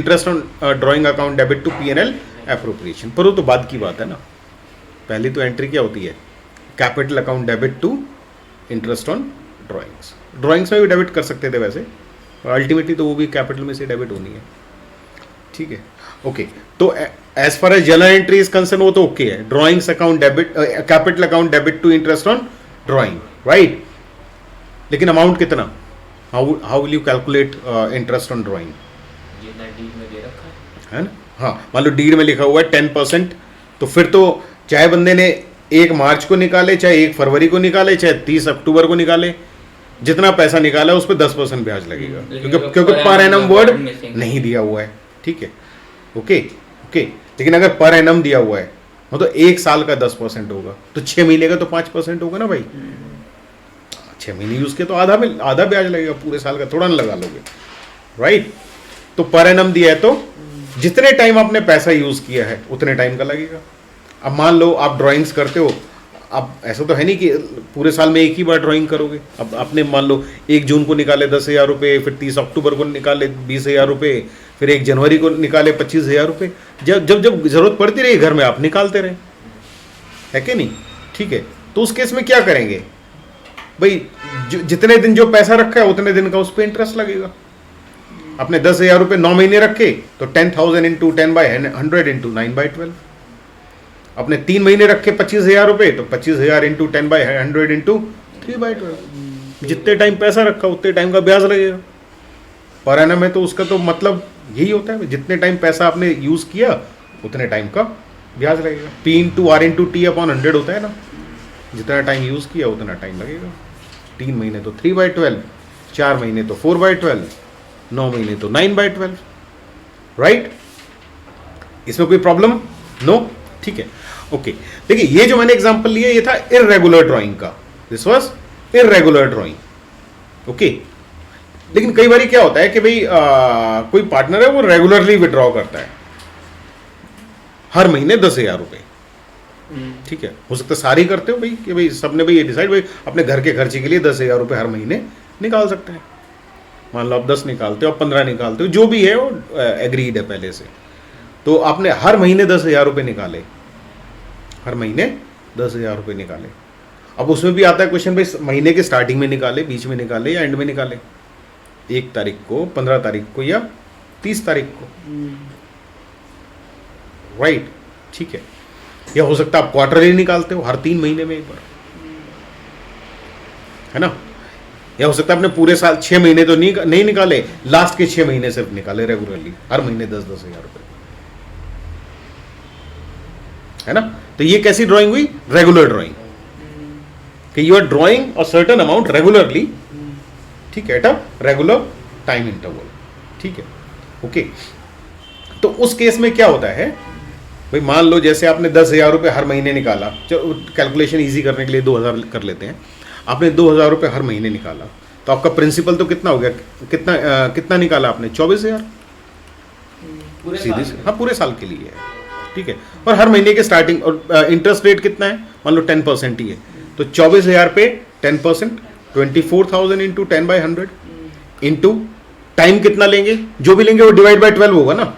Interest on drawing account debit to P&L appropriation, पर वो तो बाद की बात है ना। पहली तो एंट्री क्या होती है, capital account debit to interest on drawings. Drawings में भी डेबिट कर सकते थे वैसे, अल्टीमेटली तो वो भी कैपिटल में से डेबिट होनी है, ठीक है। ओके, तो as far as journal entry is concern वो तो ओके है, drawings account debit, capital account debit to interest on drawing, right. लेकिन अमाउंट कितना, how will you calculate interest on drawing, deed में दे रखा है ना। हाँ, मान लो डीड में लिखा हुआ है 10%, तो फिर तो चाहे बंदे ने 1 मार्च को निकाले, चाहे 1 फरवरी को निकाले, चाहे 30 अक्टूबर को निकाले, जितना पैसा निकाला उस पर 10% ब्याज लगेगा, क्योंकि पर एनम वर्ड नहीं दिया हुआ है, ठीक है। ओके ओके, लेकिन अगर पर एनम दिया हुआ है वो तो 1 साल का 10% होगा, तो 6 महीने का तो 5% होगा ना भाई। 6 महीने यूज किया तो आधा ब्याज लगेगा, पूरे साल का थोड़ा ना लगा लोगे, राइट। तो पर एनम दिया है तो जितने टाइम आपने पैसा यूज किया है उतने टाइम का लगेगा। अब मान लो आप ड्राइंग्स करते हो, अब ऐसा तो है नहीं कि पूरे साल में एक ही बार ड्राइंग करोगे। अब आपने मान लो 1 जून को निकाले 10,000 रुपये, फिर 30 अक्टूबर को निकाले 20,000 रुपये, फिर 1 जनवरी को निकाले 25,000 रुपये। जब जब जब जरूरत पड़ती रही घर में आप निकालते रहे, है कि नहीं, ठीक है। तो उस केस में क्या करेंगे भाई, जितने दिन जो पैसा रखा है उतने दिन का उस पर इंटरेस्ट लगेगा। आपने 10,000 रुपये 9 महीने रखे तो 10,000 इंटू 10/100 इंटू 9/12। अपने 3 महीने रखे 25,000 रुपये तो 25,000 इंटू 10/100 इंटू 3/12। जितने टाइम पैसा रखा उतने टाइम का ब्याज लगेगा। पर एनम है तो उसका तो मतलब यही होता है, जितने टाइम पैसा आपने यूज किया उतने टाइम का ब्याज लगेगा। P into R into T/100 होता है ना, जितना टाइम यूज किया उतना टाइम लगेगा। 3 महीने तो 3/12, 4 महीने तो 4/12, 9 महीने तो 9/12, राइट। इसमें कोई प्रॉब्लम नो, ठीक है। ओके, देखिए ये जो मैंने एग्जांपल लिया ये था इररेगुलर ड्राइंग का, this was irregular drawing, okay. लेकिन कई बार क्या होता है कि भाई कोई पार्टनर है वो रेगुलरली विड्रॉ करता है हर महीने 10,000 रुपये, ठीक है। हो सकता है सारे ही करते हो भाई कि भाई सबने भाई ये डिसाइड भाई अपने घर के खर्चे के लिए 10,000 रुपये हर महीने निकाल सकते हैं। मान लो आप 10 निकालते हो, आप 15 निकालते हो, जो भी है वो एग्रीड है पहले से। तो आपने हर महीने 10,000 रुपये निकाले, हर महीने 10,000 रुपये निकाले। अब उसमें भी आता है क्वेश्चन भाई महीने के स्टार्टिंग में निकाले, बीच में निकाले या एंड में निकाले, 1 तारीख को, 15 तारीख को या 30 तारीख को, राइट, ठीक है। या हो सकता है आप क्वार्टरली निकालते हो, हर 3 महीने में एक बार, है ना। या हो सकता है आपने पूरे साल 6 महीने तो नहीं निकाले, लास्ट के 6 महीने सिर्फ निकाले रेगुलरली, हर महीने 10,000 रुपये, है ना। तो ये कैसी ड्राइंग हुई, रेगुलर ड्राइंग, कि you are drawing a certain amount regularly, ठीक है, at a regular time interval, ठीक है, ओके। तो उस केस में क्या होता है भाई, मान लो जैसे आपने 10,000 रुपये हर महीने निकाला, चलो कैलकुलेशन इजी करने के लिए 2,000 कर लेते हैं। आपने 2,000 रुपये हर महीने निकाला तो आपका प्रिंसिपल तो कितना हो गया, कितना निकाला आपने, 24,000 सीधी से, हाँ पूरे साल के लिए है, ठीक है। और हर महीने के स्टार्टिंग, और इंटरेस्ट रेट कितना है, मान लो 10% ही है, तो 24,000 पे 10%, 24,000 इंटू 10/100 इंटू टाइम कितना लेंगे, जो भी लेंगे वो डिवाइड बाय 12 होगा ना,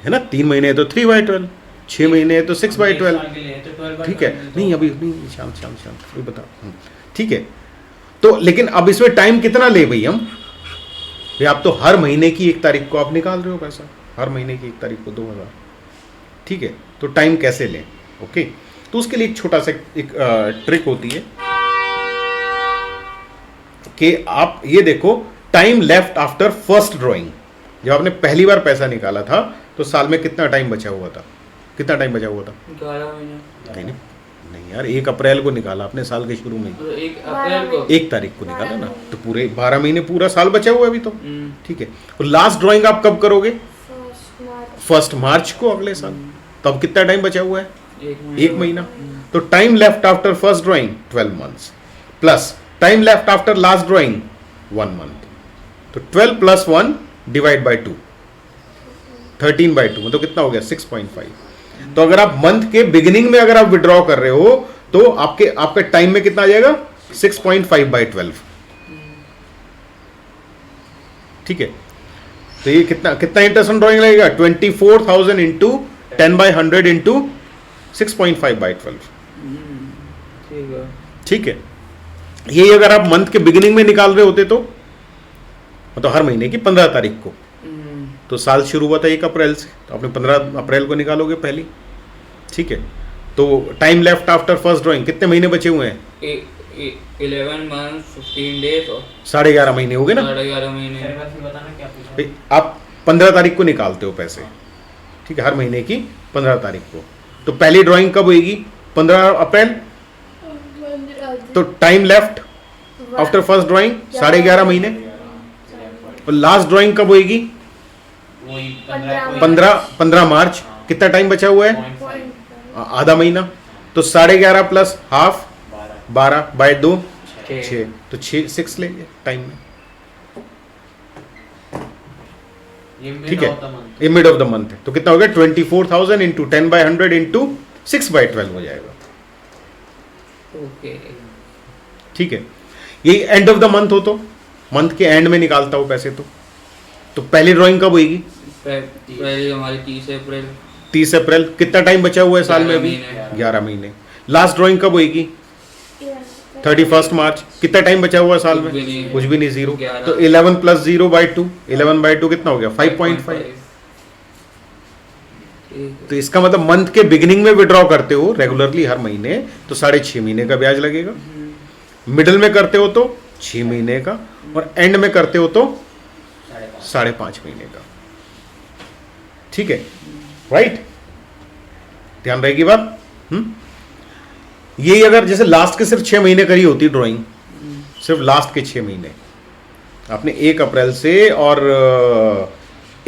है ना। 3 महीने है तो 3/12, 6 महीने है तो 6/12, ठीक है। नहीं अभी नहीं, शाम अभी बता, ठीक है। तो लेकिन अब इसमें टाइम कितना ले भाई हम, भाई आप तो हर महीने की 1 तारीख को आप निकाल रहे हो पैसा, हर महीने की 1 तारीख को 2,000, ठीक है। तो टाइम कैसे लें, ओके। तो उसके लिए एक छोटा सा एक ट्रिक होती है कि आप ये देखो, time left after first drawing, जब आपने पहली बार पैसा निकाला था तो साल में कितना टाइम बचा हुआ था, कितना टाइम बचा हुआ था, 11 महीने। नहीं यार, 1 अप्रैल को निकाला आपने साल के शुरू में, तो 1 अप्रैल को 1 तारीख को निकाला ना, तो पूरे 12 महीने, पूरा साल बचा हुआ है अभी तो, ठीक है। और लास्ट ड्राइंग आप कब करोगे, 1 मार्च को अगले साल, तो अब कितना टाइम बचा हुआ है, 1 महीना। तो time left after first drawing 12 months plus time left after last drawing 1 month, तो 12 + 1 डिवाइड बाय 2, 13/2, मतलब कितना हो गया, 6.5। तो अगर आप मंथ के बिगिनिंग में अगर आप विड्रॉ कर रहे हो तो आपके टाइम में कितना आ जाएगा, 6.5/12, ठीक है। तो ये कितना कितना इंटरेस्ट ऑन ड्राइंग लगेगा 24,000 इंटू 10/100 इंटू 6.5/12। ठीक है। ठीक है, यही अगर आप मंथ के बिगिनिंग में निकाल रहे होते तो मतलब हर महीने की 15 तारीख को, तो साल शुरू हुआ था 1 अप्रैल से, तो आपने 15 अप्रैल को निकालोगे पहली। ठीक है, तो time left after first drawing कितने महीने बचे हुए हैं? 11 months 15 days और 11.5 महीने हो गए ना। 11.5 महीने। भाई, आप 15 तारीख को निकालते हो पैसे, ठीक है, हर महीने की 15 तारीख को। तो पहली ड्राइंग कब होगी? 15 अप्रैल। तो time left after first drawing 11.5 महीने। और लास्ट ड्राइंग कब होगी? 15 मार्च। कितना टाइम बचा हुआ है? आधा महीना। तो 11.5 प्लस हाफ 12/2 6, तो 6 लेंगे टाइम में। ठीक है, ये मिड ऑफ द मंथ है, तो कितना हो गया? 24,000 इंटू 10/100 इंटू 6/12 हो जाएगा। ओके। ठीक है, ये एंड ऑफ द मंथ हो तो मंथ के एंड में निकालता हो पैसे। तो पहली ड्राइंग कब होगी? पहले हमारी 30 अप्रैल। 30 अप्रैल। कितना टाइम बचा हुआ है साल में अभी? 11 महीने। लास्ट ड्राइंग कब होगी? 31 मार्च। कितना टाइम बचा हुआ है साल में? कुछ भी नहीं, 0। तो 11 प्लस 0/2, 11/2 कितना हो गया? 5.5। तो इसका मतलब मंथ के बिगिनिंग में विड्रॉ करते हो रेगुलरली हर महीने तो 6.5 महीने का ब्याज लगेगा। मिडिल में करते हो तो 6 महीने का, और एंड में करते हो तो 5.5 महीने का। ठीक है, राइट? ध्यान रहेगी बात। यही अगर जैसे लास्ट के सिर्फ 6 महीने करी होती ड्राइंग, सिर्फ लास्ट के 6 महीने आपने 1 अप्रैल से और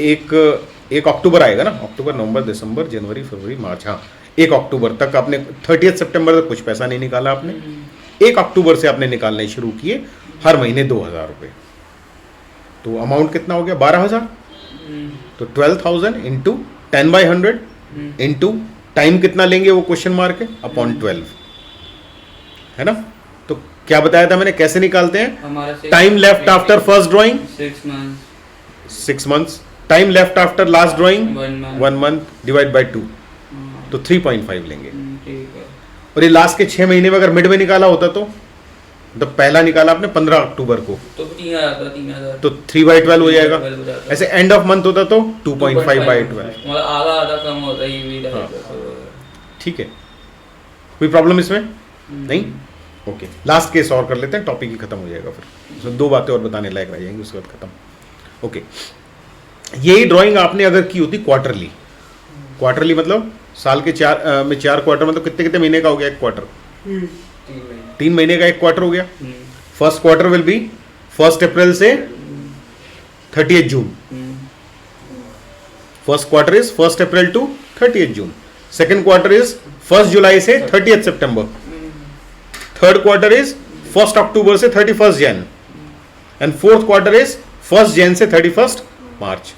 1 अक्टूबर आएगा ना, अक्टूबर नवंबर दिसंबर जनवरी फरवरी मार्च, हाँ 1 अक्टूबर तक आपने 30 सितंबर तक कुछ पैसा नहीं निकाला आपने। 1 अक्टूबर से आपने निकालने शुरू किए हर महीने 2,000 रुपये, तो अमाउंट कितना हो गया? 12,000। तो 12,000 इंटू 10/100 इंटू टाइम कितना लेंगे वो क्वेश्चन मार्क है अपॉन 12, है ना? तो क्या बताया था मैंने कैसे निकालते हैं? Time left after first drawing 6 months, time left after last drawing 1 month divide by 2, तो 3.5 लेंगे। और ये लास्ट के 6 महीने में अगर मिड में निकाला होता तो पहला निकाला आपने 15 अक्टूबर को तो 3,000 तो 3/12 हो जाएगा। ऐसे एंड ऑफ मंथ होता तो 2.5/12। मतलब आधा कम होता है ये भी। हाँ। ठीक है, कोई प्रॉब्लम इसमें नहीं? ओके, लास्ट केस और कर लेते हैं, टॉपिक ही खत्म हो जाएगा फिर। तो 2 बातें और बताने लायक रह जाएंगी, उसके बाद खत्म। ओके, यही ड्राइंग आपने अगर की होती क्वार्टरली मतलब साल के 4 क्वार्टर, मतलब कितने महीने का हो गया 1 क्वार्टर? 3 महीने का 1 क्वार्टर हो गया। First quarter will be 1 April से 30 June. First quarter is 1 April to 30 June. Second quarter is 1 July से 30 सितंबर। थर्ड क्वार्टर इज 1 अक्टूबर से 31 Jan, and fourth quarter is 1 Jan से 31 मार्च।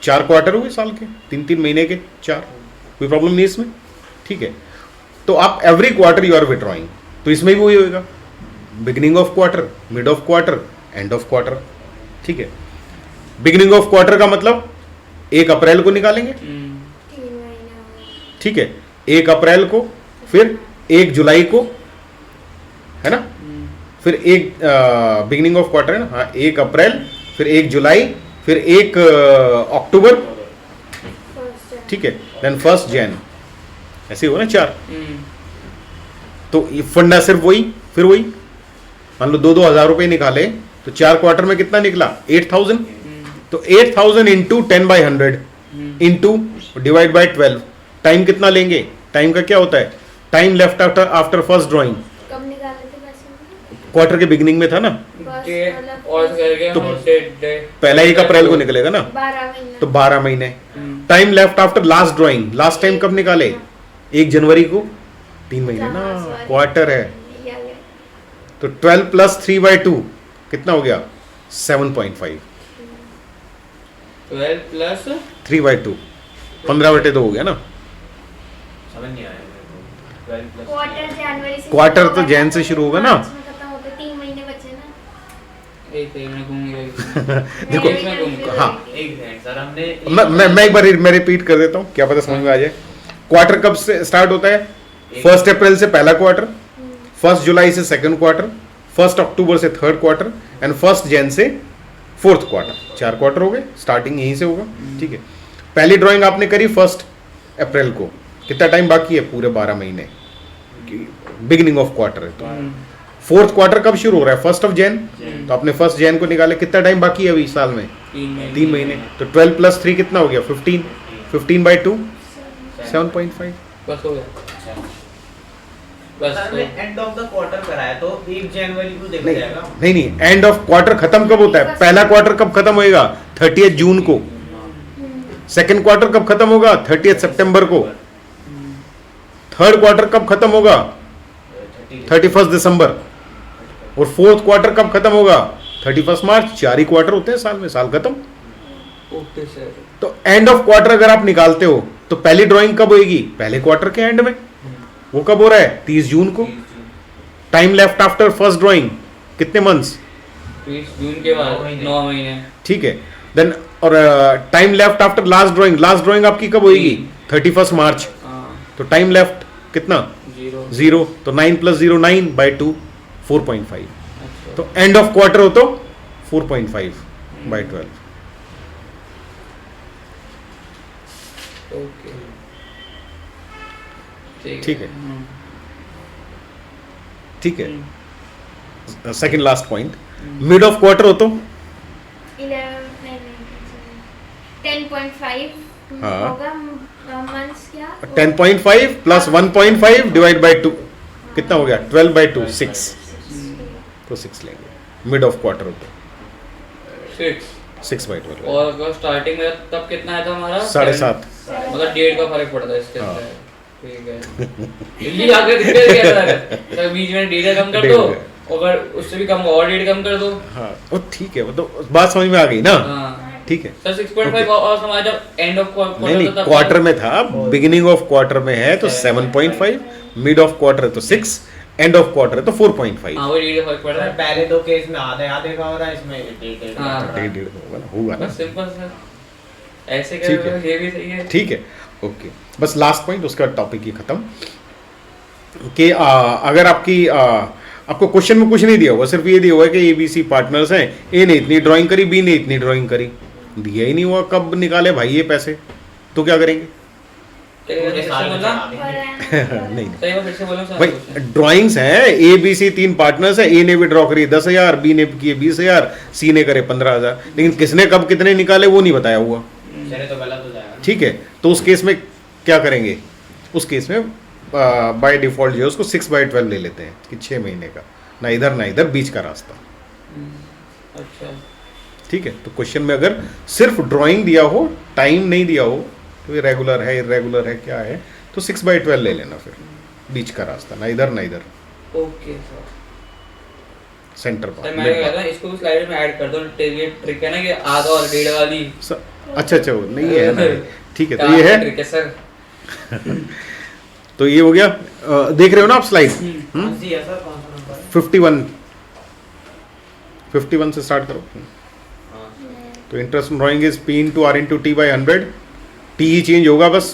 4 क्वार्टर हुए साल के, 3 महीने के 4। कोई प्रॉब्लम नहीं इसमें? ठीक है, तो आप every quarter you are withdrawing, तो इसमें भी वही होएगा, beginning of quarter, mid of quarter, end of quarter. ठीक है, बिगिनिंग ऑफ क्वार्टर का मतलब 1 अप्रैल को निकालेंगे। ठीक है, 1 अप्रैल को, फिर 1 जुलाई को, है ना? फिर एक बिगिनिंग ऑफ क्वार्टर है ना, हाँ 1 अप्रैल, फिर 1 जुलाई, फिर 1 अक्टूबर। ठीक है, देन 1 जैन, ऐसे हो ना 4। तो ये फंडा सिर्फ वही, फिर वही मान लो 2,000 रुपए निकाले तो 4 क्वार्टर में कितना निकला? 8,000। तो 8,000 into 10/100 into divide by 12। Time कितना लेंगे? टाइम का क्या होता है? Time left after first drawing कब निकाले थे पैसे? क्वार्टर के बिगिनिंग में था ना, तो पहला 1 अप्रैल को निकलेगा ना, 12 महीने। तो 12 महीने। Time left after last drawing, last time कब निकाले? 1 जनवरी को, 3 महीने ना, क्वार्टर है। तो 12 प्लस 3/2 कितना हो गया? 7.5। 12 प्लस 3/2 15/2 हो गया ना। समझ नहीं आया मेरे को। 12 प्लस क्वार्टर जनवरी से क्वार्टर तो जैन से शुरू होगा ना। 3 महीने बचे ना। एक सेकंड में घूम गया। देखो, इसमें घूम गया। हाँ। एक सेकंड सर, हमने मैं एक बार मैं रिपीट कर देता हूँ, क्या पता समझ में आ जाए। क्वार्टर कब से स्टार्ट होता है? 1 अप्रैल से पहला क्वार्टर, 1 जुलाई से सेकंड क्वार्टर, 1 अक्टूबर से थर्ड क्वार्टर एंड 1 जैन से फोर्थ क्वार्टर। 4 क्वार्टर हो गए, स्टार्टिंग यहीं से होगा। ठीक है, पहली ड्राइंग आपने करी 1 अप्रैल को, कितना टाइम बाकी है? पूरे 12 महीने, बिगिनिंग ऑफ क्वार्टर है। तो फोर्थ क्वार्टर कब शुरू हो रहा है? 1 जैन। तो आपने 1 जैन को निकाले, कितना टाइम बाकी है अभी साल में? 3 महीने। तो 12 + 3 कितना हो गया? 15। 15/2 7.5। बस हो गया। सर बस हमने एंड ऑफ द क्वार्टर कराया, तो 1 जनवरी को देखा नहीं जाएगा। नहीं, एंड ऑफ क्वार्टर खत्म कब होता है? पहला क्वार्टर कब खत्म होएगा? 30 जून को। सेकंड क्वार्टर कब खत्म होगा? 30 सितंबर को। थर्ड क्वार्टर कब खत्म होगा? 31 दिसंबर। और फोर्थ क्वार्टर कब खत्म होगा? 31 मार्च। 4 ही क्वार्टर होते हैं साल में, साल खत्म। Okay sir. तो एंड ऑफ क्वार्टर अगर आप निकालते हो तो पहली ड्राइंग कब होगी? पहले क्वार्टर के एंड में। वो कब हो रहा है? 30 जून को। Time left after first drawing कितने मंथ्स? 20 जून के बाद 9 महीने। ठीक है, देन और time left after last drawing, last drawing आपकी कब होगी? 31 मार्च। हाँ, तो टाइम लेफ्ट कितना? 0। तो 9 + 0 9/2 4.5। अच्छा। तो एंड ऑफ क्वार्टर हो तो 4.5/12। ओके, ठीक है। ठीक है, second last point, mid of quarter हो तो 10.5 हाँ। होगा मंथ्स क्या? 10.5 + 1.5 / 2 कितना हो गया? 12/2 6। तो 6 लेंगे मिड ऑफ क्वार्टर हो तो 6/12। और अगर स्टार्टिंग में तब कितना आया था हमारा? 7.5। मतलब 1.5 का फर्क पड़ता है इसके हाँ। अंदर। ठीक है। दिल्ली आगे दिक्कत क्या है? तो बीच में 1.5 कम कर दो, अगर उससे भी कम हो और 1.5 कम कर दो। हाँ, वो ठीक है, वो तो बात समझ में आ गई ना। हाँ। ठीक है सर 6.5 और हमारा जब एंड ऑफ नहीं नहीं, क्वार्टर में था, बिगिनिंग ऑफ क्वार्टर में है तो 7.5, मिड ऑफ क्वार्टर है तो 6, एंड ऑफ क्वार्टर है तो 4.5। हाँ, वो 1.5 का फर्क पड़ रहा सर है। पहले दो केस में आधे आधे का हो रहा है, इसमें 1.5 हाँ। का। 1.5 होगा ना, होगा ना। बस सिंपल सर, ऐसे ठीक कर है। ये भी सही है। ठीक है, ओके। बस लास्ट पॉइंट, उसका टॉपिक ही खत्म कि अगर आपको क्वेश्चन में कुछ नहीं दिया हुआ, सिर्फ ये दिया हुआ है कि ABC पार्टनर्स हैं, A ने इतनी ड्राइंग करी, B ने इतनी ड्राइंग करी, दिया ही नहीं हुआ कब निकाले भाई ये पैसे, तो क्या करेंगे? पूरे साल में चला देंगे। नहीं सही बात, फिर से बोलो सर। भाई, ड्राइंग्स हैं, ABC 3 पार्टनर्स हैं, A ने भी ड्रॉ करी 10,000, B ने किए 20,000, C ने करे 15,000, लेकिन किसने कब कितने निकाले वो नहीं बताया हुआ। चले तो गलत हो जाएगा। ठीक है, तो उस केस में क्या करेंगे? उस केस में बाय डिफॉल्ट जो है उसको 6/12 ले लेते हैं कि 6 महीने का, ना इधर बीच का रास्ता। अच्छा। ठीक है, तो क्वेश्चन में अगर सिर्फ ड्राइंग दिया हो, टाइम नहीं दिया हो, तो ये रेगुलर है इरेगुलर है क्या है, तो 6/12 ले लेना, फिर बीच का रास्ता, ना इधर ओके सर। सेंटर सर मैं कहता हूँ इसको स्लाइड में ऐड कर दो, ये ट्रिक है ना कि आधा और 1.5 वाली। अच्छा वो नहीं है ना। ठीक है, तो ये है, ट्रिक है सर। तो ये हो गया। देख रहे हो ना आप स्लाइड? कौन सी है सर, कौन सा नंबर है? 51 से स्टार्ट करो। हाँ। तो interest drawing is P × R × T/100, T he change होगा बस।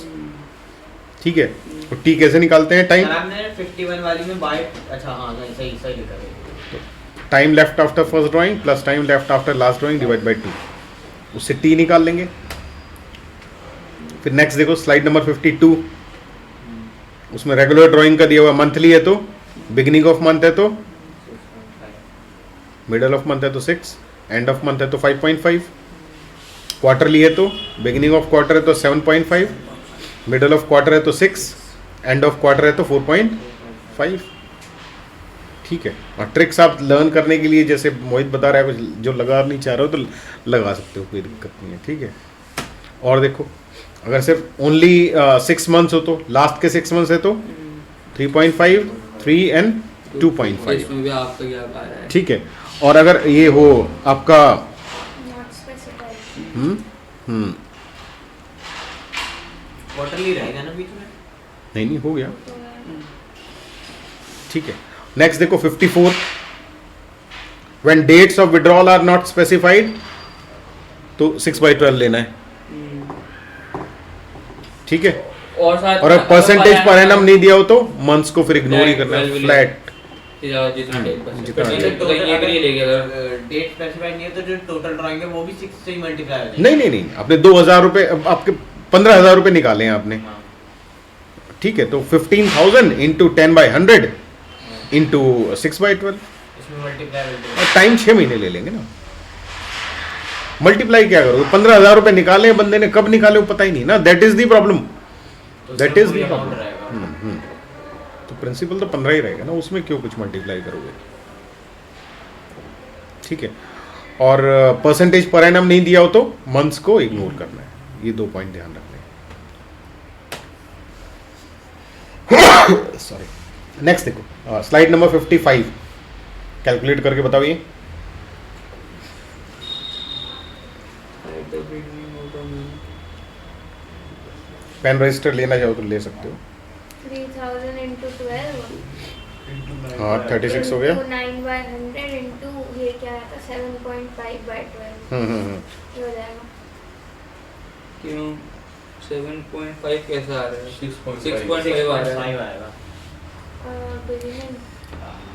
ठीक है, तो T कैसे निकालते हैं? टाइम सर आपने 51 वाली में बाय, अच्छा हाँ सही सही लिखा है। Time left after first drawing plus time left after last drawing / 2, उससे T निकाल लेंगे। फिर नेक्स्ट देखो स्लाइड नंबर 52, उसमें रेगुलर ड्राइंग का दिया हुआ, मंथली है तो बिगिनिंग ऑफ मंथ है तो, मिडल ऑफ मंथ है तो 6, एंड ऑफ मंथ है तो 5.5, क्वार्टरली है तो बिगिनिंग ऑफ क्वार्टर है तो 7.5, मिडल ऑफ क्वार्टर है तो 6, एंड ऑफ क्वार्टर है तो 4.5। ठीक है, और ट्रिक्स आप लर्न करने के लिए जैसे मोहित बता रहा है, कुछ जो लगा नहीं चाह रहे हो तो लगा सकते हो, कोई दिक्कत नहीं है। ठीक है, और देखो अगर सिर्फ ओनली 6 मंथ्स हो तो, लास्ट के 6 मंथ्स है तो 3.5, 3 एंड 2.5। इसमें भी आपका क्या आ रहा है? ठीक है, और अगर ये हो आपका नॉट स्पेसिफाइड। क्वार्टरली रहेगा ना बीच में? नहीं हो गया। ठीक है, नेक्स्ट देखो 54, when dates of withdrawal are not specified तो 6/12 लेना है, ठीक है। और साथ और अब परसेंटेज पर एनम नहीं दिया हो तो मंथ्स को फिर इग्नोर ही करना है, 12 फ्लैट। जितना डेट जितना परसेंट तो कहीं एक नहीं लेंगे अगर डेट स्पेसिफाई नहीं है तो जो टोटल ड्राइंग है वो भी 6 से ही मल्टीप्लाई हो जाएगा। नहीं, आपने 2,000 रुपए, आपके 15,000 रुपए निकाले हैं आपने, हाँ। ठीक है। तो 15,000 इंटू 10/100 इंटू 6/12, इसमें मल्टीप्लाई और टाइम 6 महीने ले लेंगे ना। मल्टीप्लाई क्या करोगे? 15,000 रुपए निकाले हैं बंदे ने, कब निकाले वो पता ही नहीं ना, that is the problem, that is the amount problem. रहेगा। तो प्रिंसिपल तो 15 ही रहेगा ना, उसमें क्यों कुछ मल्टीप्लाई करोगे, ठीक है। और परसेंटेज पर एनम नहीं दिया हो तो मंथ्स को इग्नोर करना है, ये 2 पॉइंट ध्यान रखने हैं। सॉरी, नेक्स्ट देखो, स्लाइड नंबर 55, कैलकुलेट करके बताओ ये। पेन रजिस्टर लेना चाहो तो ले सकते हो। 3,000 into 12 हाँ, 36 हो गया। into 9/100 into ये क्या आता 7.5/12 हम्म। ये हो जाएगा। क्यों 7.5 कैसा आ रहा है? 6.5 6.5 आ रहा है। आएगा। beginning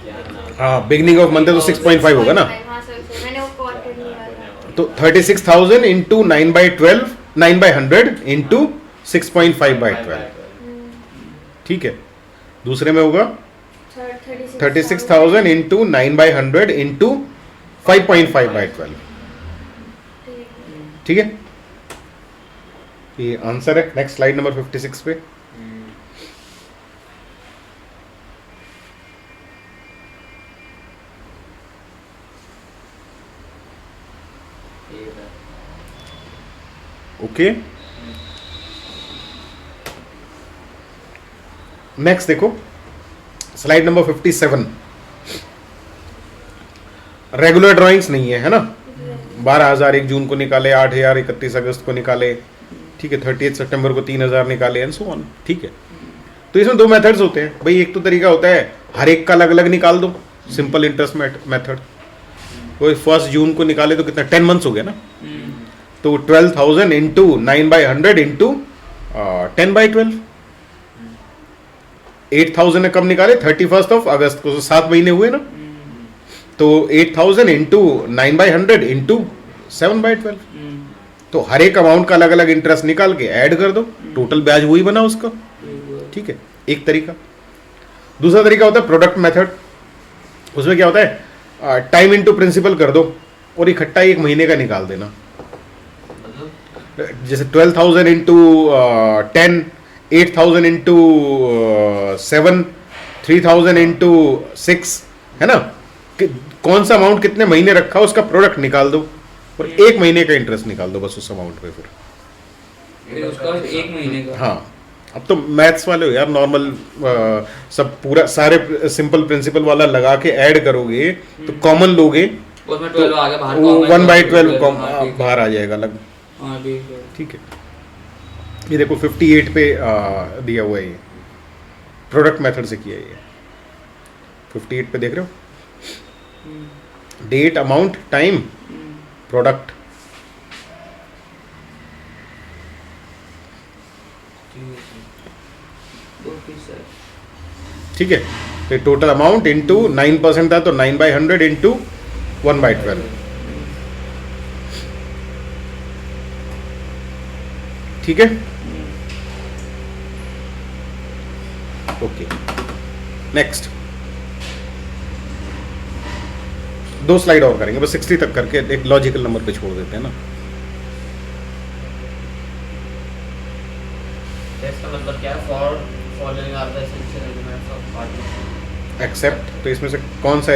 क्या नाम? हाँ, बिगनिंग ऑफ मंथ है तो 6.5 होगा ना। हाँ सर मैंने वो क्वार्टर लिया था। तो 36,000 इंटू 9/12, 9/100 इंटू 6.5/12, ठीक है। दूसरे में होगा 36,000 इंटू 9/100 इंटू 5.5/12, ठीक है। ये आंसर है। नेक्स्ट स्लाइड नंबर 56 पे। ओके, नेक्स्ट देखो स्लाइड नंबर 57। रेगुलर ड्राइंग्स नहीं है ना। 12,000 1 जून को निकाले, 8,000 31 अगस्त को निकाले, ठीक है। 30 सितंबर को 3,000 निकाले एंड सो ऑन, ठीक है। तो इसमें 2 मेथड्स होते हैं भाई। एक तो तरीका होता है हर एक का अलग अलग निकाल दो, सिंपल इंटरेस्ट मेथड। वो 1 जून को निकाले तो कितना 10 मंथ्स हो गया ना। तो 12,000 इंटू 9/100 इंटू 10/12। 8,000 ने कब निकाले? 31 अगस्त को, तो 7 महीने हुए ना। तो 8,000 इंटू 9/100 इंटू 7/12। तो हर एक अमाउंट का अलग अलग इंटरेस्ट निकाल के ऐड कर दो, टोटल ब्याज वही बना उसका, ठीक है। एक तरीका। दूसरा तरीका होता है प्रोडक्ट मेथड। उसमें क्या होता है, टाइम इंटू प्रिंसिपल कर दो और इकट्ठा 1 महीने का निकाल देना। जैसे 12,000 इंटू 10, 8,000 इंटू 7, 3,000 इंटू 6, है ना। कौन सा अमाउंट कितने महीने रखा उसका प्रोडक्ट निकाल दो और 1 महीने का इंटरेस्ट निकाल दो बस उस अमाउंट पे। फिर उसका 1 महीने का। हाँ, अब तो मैथ्स वाले हो यार, नॉर्मल सब पूरा सारे सिंपल प्रिंसिपल वाला लगा के ऐड करोगे तो कॉमन लोगे उसमें 12 आ गया बाहर, वो 1/12 हाँ, ठीक है। बाहर आ जाएगा अलग, हाँ ठीक है। ठीक है। ये देखो 58 पे दिया हुआ है, ये प्रोडक्ट मेथड से किया है ये। 58 पे देख रहे हो, डेट, अमाउंट, टाइम, प्रोडक्ट। ठीक है। तो टोटल अमाउंट इंटू 9% था तो 9/100 इंटू 1/12, ठीक है। ओके, नेक्स्ट 2 स्लाइड और करेंगे बस, 60 तक करके एक लॉजिकल नंबर पे छोड़ देते हैं ना। इसका मतलब क्या है? For following are the essential elements of partnership. Except, तो इसमें से कौन सा